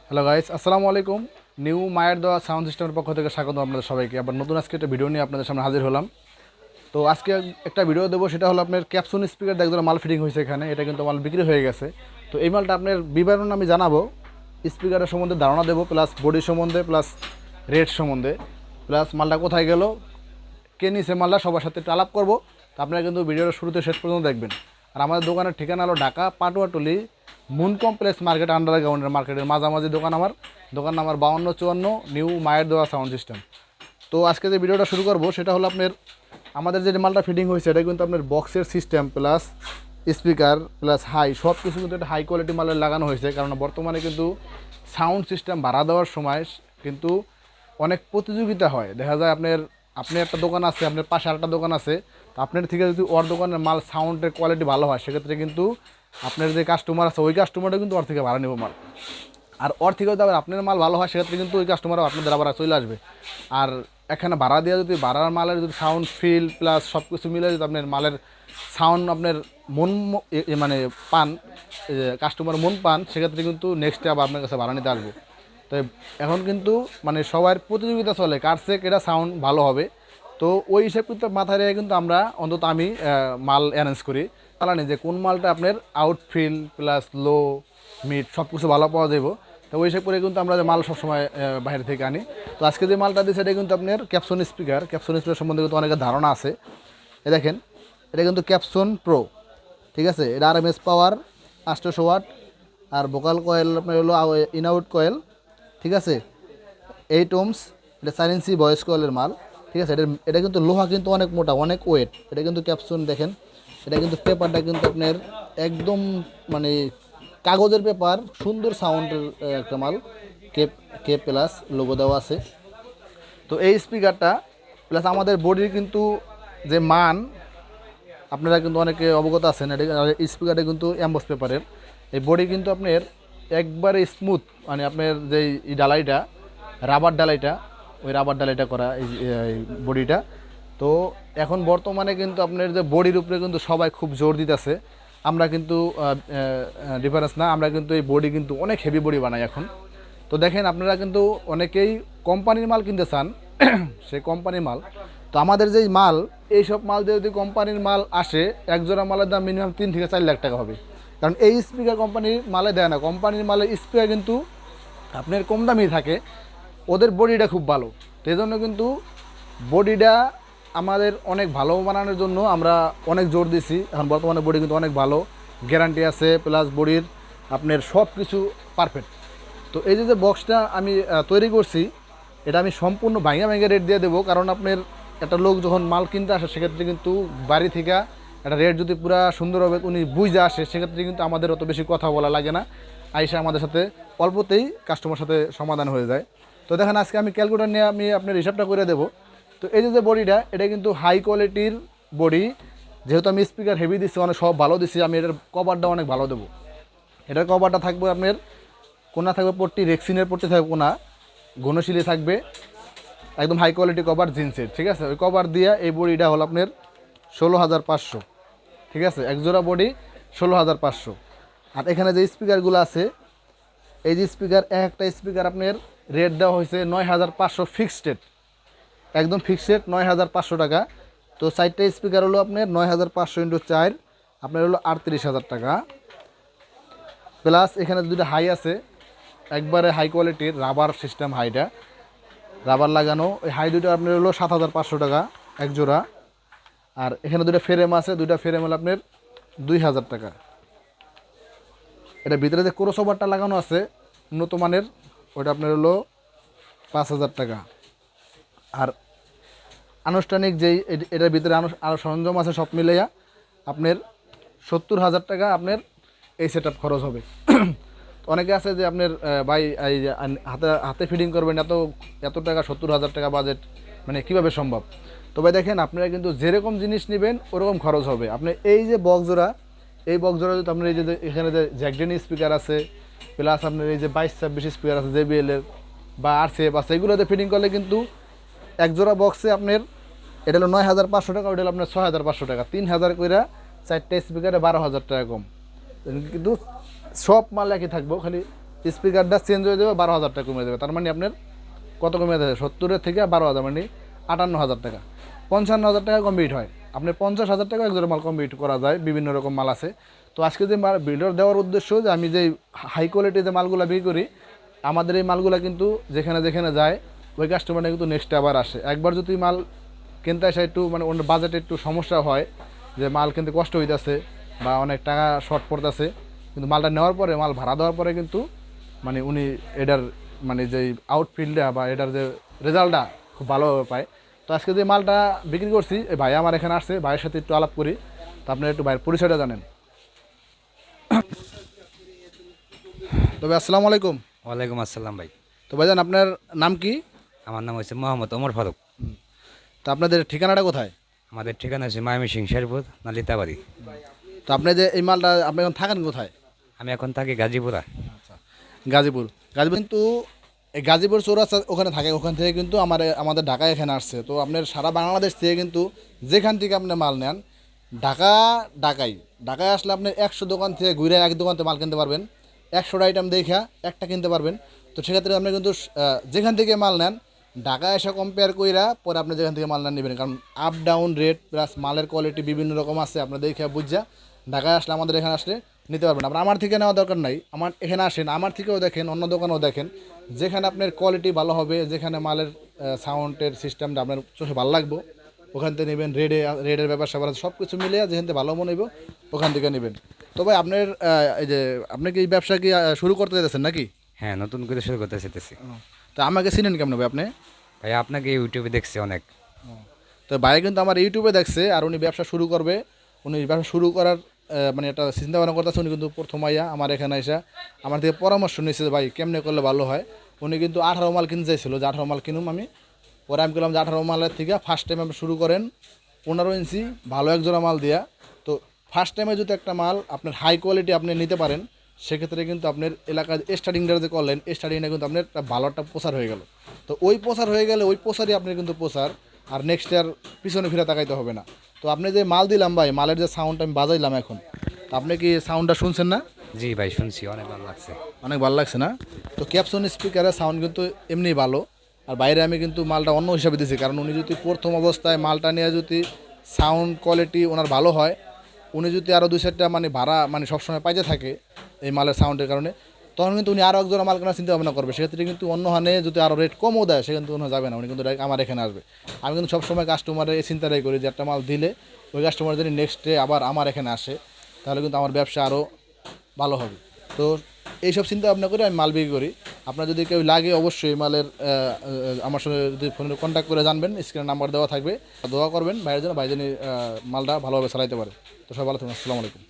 Hello guys, আসসালামু আলাইকুম। New মায়ের দেওয়া সাউন্ড সিস্টেমের পক্ষ থেকে স্বাগত আপনাদের সবাইকে। আবার নতুন আজকে একটা ভিডিও নিয়ে আপনাদের সামনে হাজির হলাম। তো আজকে একটা ভিডিও দেবো, সেটা হলো আপনার ক্যাপসুন স্পিকার একজন মাল ফিটিং হয়েছে এখানে। এটা কিন্তু মাল বিক্রি হয়ে গেছে। তো এই মালটা আপনার বিবরণ আমি জানাবো, স্পিকারের সম্বন্ধে ধারণা দেবো, প্লাস বডি সম্বন্ধে, প্লাস রেট সম্বন্ধে, প্লাস মালটা কোথায় গেল, কে নিছে মালটা, সবার সাথে একটু আলাপ করবো। তো আপনারা কিন্তু ভিডিওটা শুরুতে শেষ পর্যন্ত দেখবেন। আর আমাদের দোকানের ঠিকানা হলো Dhaka Patuatuli moon complex market, আন্ডারগ্রাউন্ডের মার্কেটের মাঝামাঝি দোকান আমার। দোকান নাম্বার 5254, নিউ মায়ের দেওয়া সাউন্ড সিস্টেম। তো আজকে যে ভিডিওটা শুরু করবো সেটা হলো আপনার আমাদের যে মালটা ফিটিং হয়েছে, এটা কিন্তু আপনার বক্সের system plus speaker plus high সব কিছু কিন্তু একটা হাই কোয়ালিটি মালের লাগানো হয়েছে। কারণ বর্তমানে কিন্তু সাউন্ড সিস্টেম ভাড়া দেওয়ার সময় কিন্তু অনেক প্রতিযোগিতা হয়। দেখা যায় আপনি একটা দোকান আছে, আপনার পাশে আরেকটা দোকান আছে, তো আপনার থেকে যদি ওর দোকানের মাল সাউন্ডের কোয়ালিটি ভালো হয়, সেক্ষেত্রে কিন্তু আপনার যে কাস্টমার আছে ওই কাস্টমারটা কিন্তু ওর থেকে ভাড়া নেব মাল। আর ওর থেকে যদি আবার আপনার মাল ভালো হয়, সেক্ষেত্রে কিন্তু ওই কাস্টমারও আপনাদের আবার চলে আসবে। আর এখানে ভাড়া দিয়ে যদি ভাড়ার মালের যদি সাউন্ড ফিল প্লাস সব কিছু মিলে যদি আপনার মালের সাউন্ড আপনার মন মানে পান, কাস্টমার মন পান, সেক্ষেত্রে কিন্তু নেক্সটে আবার আপনার কাছে ভাড়া নিতে আসবো। তো এখন কিন্তু মানে সবার প্রতিযোগিতা চলে, কার চেয়ে কেটা সাউন্ড ভালো হবে। তো ওই হিসাব কিন্তু মাথায় রেখে কিন্তু আমরা অন্তত আমি মাল অ্যারেঞ্জ করি। জানি যে কোন মালটা আপনার আউটফিল প্লাস লো মিড সব কিছু ভালো পাওয়া যাবে। তো ওই হিসাব করে কিন্তু আমরা যে মাল সবসময় বাইরে থেকে আনি। তো আজকে যে মালটা দিই সেটা কিন্তু আপনার ক্যাপসন স্পিকার সম্বন্ধে কিন্তু অনেকের ধারণা আছে। এ দেখেন, এটা কিন্তু ক্যাপসন প্রো, ঠিক আছে। এটা RMS পাওয়ার 800 ওয়াট, আর ভোকাল কয়েল আপনার হলো ইন আউট কয়েল, ঠিক আছে। 8 ওমস, এটা সাইলেন্সি ভয়েস কয়েলের মাল, ঠিক আছে। এটা কিন্তু লোহা কিন্তু অনেক মোটা, অনেক ওয়েট। এটা কিন্তু ক্যাপসুন দেখেন, এটা কিন্তু পেপারটা কিন্তু আপনার একদম মানে কাগজের পেপার, সুন্দর সাউন্ডের একটা মাল। কে কে প্লাস লোগো দেওয়া আছে। তো এই স্পিকারটা প্লাস আমাদের বডির কিন্তু যে মান, আপনারা কিন্তু অনেকে অবগত আছেন। এটা স্পিকারটা কিন্তু অ্যাম্বস পেপারের। এই বডি কিন্তু আপনার একবারে স্মুথ, মানে আপনার যে ডালাইটা, রাবার ডালাইটা, ওই রাবার ডালাইটা করা এই বডিটা। তো এখন বর্তমানে কিন্তু আপনার যে বডির উপরে কিন্তু সবাই খুব জোর দিতেছে। আমরা কিন্তু ডিফারেন্স না, আমরা কিন্তু এই বডি কিন্তু অনেক হেভি বডি বানাই এখন। তো দেখেন, আপনারা কিন্তু অনেকেই কোম্পানির মাল কিনতে চান, সেই কোম্পানির মাল। তো আমাদের যেই মাল, এইসব মাল দিয়ে যদি কোম্পানির মাল আসে, এক জোড়া মালের দাম মিনিমাম 3 থেকে 4 লাখ টাকা হবে। কারণ এই স্পিকার কোম্পানির মালে দেয় না। কোম্পানির মালের স্পিকার কিন্তু আপনার কম দামি থাকে, ওদের বডিটা খুব ভালো। তো এই জন্য কিন্তু বডিটা আমাদের অনেক ভালো বানানোর জন্য আমরা অনেক জোর দিছি। এখন বর্তমানে বডি কিন্তু অনেক ভালো, গ্যারান্টি আছে, প্লাস বডির আপনার সব কিছু পারফেক্ট। তো এই যে বক্সটা আমি তৈরি করছি, এটা আমি সম্পূর্ণ ভাঙা ভাঙা রেট দিয়ে দেবো। কারণ আপনার একটা লোক যখন মাল কিনতে আসে, সেক্ষেত্রে কিন্তু বাড়ি থেকে একটা রেট যদি পুরো সুন্দরভাবে উনি বুঝে আসে, সেক্ষেত্রে কিন্তু আমাদের অত বেশি কথা বলা লাগে না। আইসা আমাদের সাথে অল্পতেই কাস্টমার সাথে সমাধান হয়ে যায়। তো দেখেন, আজকে আমি ক্যালকুলেটর নিয়ে আমি আপনার হিসাবটা করে দেবো। তো এই যে বডিটা, এটা কিন্তু হাই কোয়ালিটির বডি। যেহেতু আমি স্পিকার হেভি দিচ্ছি, অনেক সব ভালো দিচ্ছি, আমি এটার কভারটা অনেক ভালো দেবো। এটার কভারটা থাকবে আপনার, কোনা থাকবে পট্টি, রেক্সিনের পট্টি থাকবে কোনা, ঘনশিলি থাকবে, একদম হাই কোয়ালিটি কভার জিন্সের, ঠিক আছে। ওই কভার দিয়ে এই বডিটা হলো আপনার 16,500, ঠিক আছে। একজোড়া বডি 16,500। আর এখানে যে স্পিকারগুলো আছে, এই যে স্পিকার, একটা স্পিকার আপনার রেট দেওয়া হয়েছে 9,500 ফিক্সড রেট, একদম ফিক্সড রেট 9,500 টাকা। তো 4টা স্পিকার হলো আপনার 9,500 × 4, আপনার হলো 38,000 টাকা। প্লাস এখানে দুটো হাই আছে, একবারে হাই কোয়ালিটির রাবার সিস্টেম হাইটা, রাবার লাগানো। ওই হাই দুটো আপনার হলো 7,500 টাকা এক জোড়া। আর এখানে দুটো ফ্রেম আছে, দুইটা ফ্রেম হলো আপনার 2,000 টাকা। এটা ভিতরে যে ক্রস ওভারটা লাগানো আছে উন্নত মানের, ওইটা আপনার হলো 5,000 টাকা। আর আনুষ্ঠানিক যেই এটার ভিতরে আরও সরঞ্জাম আছে, সব মিলাইয়া আপনার 70,000 টাকা আপনার এই সেট আপ খরচ হবে। তো অনেকে আছে যে আপনার ভাই এই যে হাতে হাতে ফিটিং করবেন, এত টাকা, 70,000 টাকা বাজেট, মানে কীভাবে সম্ভব? তো ভাই দেখেন, আপনারা কিন্তু যেরকম জিনিস নেবেন ওরকম খরচ হবে। আপনি এই যে বক্স জোড়া, এই বক্স জোড়া যদি আপনার এই যে এখানে যে জ্যাকডেনি স্পিকার আছে, প্লাস আপনার এই যে 22-26 স্পিকার আছে JBL এর বা RCF আছে, এগুলোতে ফিটিং করলে কিন্তু এক জোড়া বক্সে আপনার এটা হলো 9,500 টাকা, ওইটা হলো আপনার 6,500 টাকা, 3,000 করে 4টা স্পিকারে 12,000 টাকা কম। কিন্তু সব মাল একই থাকবো, খালি স্পিকারটা চেঞ্জ হয়ে যাবে, 12,000 টাকা কমে যাবে। তার মানে আপনার কত কমে যাবে? 70-এর থেকে 12,000 মানে 58,000 টাকা, 55,000 টাকা কমপ্লিট হয়। আপনি 50,000 টাকা একজোড়া মাল কমপ্লিট করা যায়, বিভিন্ন রকম মাল আছে। তো আজকে যে ভিডিও দেওয়ার উদ্দেশ্য যে আমি যে হাই কোয়ালিটি যে মালগুলো বিক্রি করি, আমাদের এই মালগুলো কিন্তু যেখানে যেখানে যায় ওই কাস্টমারটা কিন্তু নেক্সটে আবার আসে। একবার যদি মাল কিনতে আসে একটু মানে ওনার বাজেটে একটু সমস্যা হয়, যে মাল কিনতে কষ্ট হইতেছে বা অনেক টাকা শর্ট পড়তেছে, কিন্তু মালটা নেওয়ার পরে মাল ভাড়া দেওয়ার পরে কিন্তু মানে উনি এটার মানে যে আউটফিল্ডটা বা এটার যে রেজাল্টটা খুব ভালোভাবে পায়। তো আজকে যে মালটা বিক্রি করছি, এই ভাই আমার এখানে আসছে, ভাইয়ের সাথে একটু আলাপ করি। তো আপনারা একটু ভাইয়ের পরিচয়টা জানেন। তবে আসসালামু আলাইকুম। ওয়ালাইকুম আসসালাম ভাই। তো ভাইজান আপনার নাম কি? আমার নাম হচ্ছে মোহাম্মদ ওমর ফারুক। তো আপনাদের ঠিকানাটা কোথায়? আমাদের ঠিকানা হচ্ছে ময়মনসিং শেরপুর নালিতাবাড়ি। তো আপনি যে এই মালটা আপনি এখন থাকেন কোথায়? আমি এখন থাকি গাজীপুরা। গাজীপুর। গাজীপুর কিন্তু এই গাজীপুর চৌরাস্তা ওখানে থাকে, ওখান থেকে কিন্তু আমাদের ঢাকায় এখানে আসছে। তো আপনার সারা বাংলাদেশ থেকে কিন্তু যেখান থেকে আপনি মাল নেন, ঢাকায় আসলে আপনি 100 দোকান থেকে ঘুরে এক দোকান থেকে মাল কিনতে পারবেন, 100টা আইটেম দেখা একটা কিনতে পারবেন। তো সেক্ষেত্রে আপনি কিন্তু যেখান থেকে মাল নেন ঢাকায় এসে কম্পেয়ার কইরা পরে আপনি যেখান থেকে মাল নেবেন, কারণ আপ ডাউন রেট প্লাস মালের কোয়ালিটি বিভিন্ন রকম আছে। আপনার দেখে বুঝা ঢাকায় আসলে আমাদের এখানে আসলে নিতে পারবেন। আপনার আমার থেকে নেওয়া দরকার নাই, আমার এখানে আসেন, আমার থেকেও দেখেন, অন্য দোকানেও দেখেন, যেখানে আপনার কোয়ালিটি ভালো হবে, যেখানে মালের সাউন্ডের সিস্টেমটা আপনার চোখে ভালো লাগবে ওখান থেকে নেবেন। রেডের ব্যাপার স্যাপার সব কিছু মিলে যেখান থেকে ভালো মনে হইব ওখান থেকে নেবেন। তো ভাই আপনার এই যে আপনি কি এই ব্যবসা কি শুরু করতে চাইতেছেন নাকি? হ্যাঁ, নতুন করে শুরু করতে চাইতেছি। তো আমাকে চিনেন কেমন ভাই আপনি? ভাই আপনাকে ইউটিউবে দেখছি অনেক। তো ভাই কিন্তু আমার ইউটিউবে দেখছে আর উনি ব্যবসা শুরু করবে। উনি ব্যবসা শুরু করার মানে একটা চিন্তা ভাবনা করতেছে। উনি কিন্তু প্রথম আইয়া আমার এখানে এসে আমার থেকে পরামর্শ নিয়েছে যে ভাই কেমনে করলে ভালো হয়। উনি কিন্তু 18 মাল কিনতে চাইছিল, যে 18 মাল কিনুম আমি। পরে আমি বললাম যে 18 মালের থেকে ফার্স্ট টাইম আপনি শুরু করেন 15 ইঞ্চি ভালো এক জোড়া মাল দিয়া। তো ফার্স্ট টাইমে যদি একটা মাল আপনার হাই কোয়ালিটি আপনি নিতে পারেন, সেক্ষেত্রে কিন্তু আপনার এলাকায় স্টার্টিংটা যে করলেন, স্টার্টিংটা কিন্তু আপনার একটা ভালো একটা প্রচার হয়ে গেল। তো ওই প্রচার হয়ে গেলে ওই প্রচারই আপনার কিন্তু প্রচার, আর নেক্সট ইয়ার পিছনে ফিরে তাকাইতে হবে না। তো আপনি যে মাল দিলাম ভাই, মালের যে সাউন্ডটা আমি বাজাইলাম এখন, তো আপনি কি সাউন্ডটা শুনছেন না? জি ভাই, শুনছি, অনেক ভালো লাগছে। অনেক ভালো লাগছে না? তো ক্যাপসন স্পিকারের সাউন্ড কিন্তু এমনি ভালো। আর বাইরে আমি কিন্তু মালটা অন্য হিসাবে দিয়েছি, কারণ উনি যদি প্রথম অবস্থায় মালটা নিয়ে যদি সাউন্ড কোয়ালিটি ওনার ভালো হয়, উনি যদি আরও 2-4টা মানে ভাড়া মানে সবসময় পাইতে থাকে এই মালের সাউন্ডের কারণে, তখন কিন্তু উনি আরও একজোড়া মাল কেনার চিন্তা ভাবনা করবে। সেক্ষেত্রে কিন্তু অন্য হানে যদি আরও রেট কমও দেয় সে কিন্তু অন্য যাবে না, উনি কিন্তু ডাইরেক্ট আমার এখানে আসবে। আমি কিন্তু সবসময় কাস্টমারের এই চিন্তাটাই করি যে একটা মাল দিলে ওই কাস্টমার যদি নেক্সট ডে আবার আমার এখানে আসে, তাহলে কিন্তু আমার ব্যবসা আরও ভালো হবে। তো এইসব চিন্তা ভাবনা করে আমি মাল বিক্রি করি। আপনার যদি কেউ লাগে অবশ্যই মালের আমার সঙ্গে যদি ফোনে কন্ট্যাক্ট করে জানবেন, স্ক্রিনে নাম্বার দেওয়া থাকবে। দোয়া করবেন ভাইয়ের জন্য, ভাই যেন মালটা ভালোভাবে চালাইতে পারে। তো সবাই ভালো থাকুন, আসসালামু আলাইকুম।